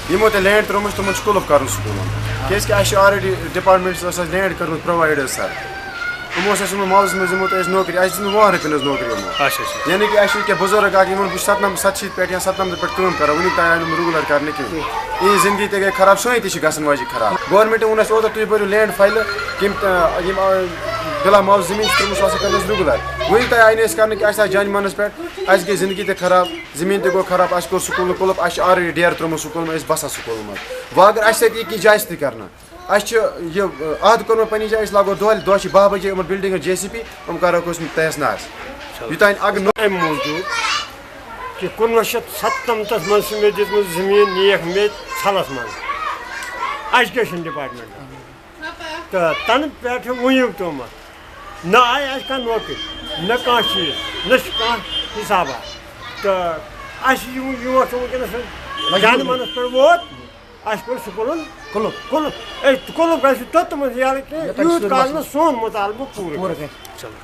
यमो ते लैंड त्रोमुत तमन कलफ कर स्कूलन क्या ऑलरेडी डिपार्टमेंट लैंड कर प्रोवाइड सर यमो मालस मे दिमो नौकरी वह रपन नौकरी यानी कि क्या बुजुर्ग बह 70 पे या 97 पे कम कर वन तक आए रेगुलर कर कहीं जिंदगी ते गई खराब सोई तन वाजि खराब गवर्नमेंट वोन ओतर तुम भरू लैंड फाइल कम बिला माल जमीन कर रेगुलर वन तक आए कर कि जान मानस पे गई जिंदगी ते खराब जमीन ते गो खराब कोर स्कूल कुलप ऑलरेडी डेर त्रोमुत स्कूल में बसा स्कूल में वह अगर अ जायज तह करना अद कोर पे जाए लागो दह 12 बजे बिल्डिंग JCP करो तहस नहस यूतान अगर अम मूजूब कि 1997 मज मे दित जमीन नीक मे छलस मन एजुकेशन डिपार्टमेंट तो तन पे वुक तम न आए कह नौकरी न कह चीज न हिसाबा तो जान मनस पे वोत कोर स्कूल कुलुप गल तोत यूत काल सोन मुतालबह पूरा।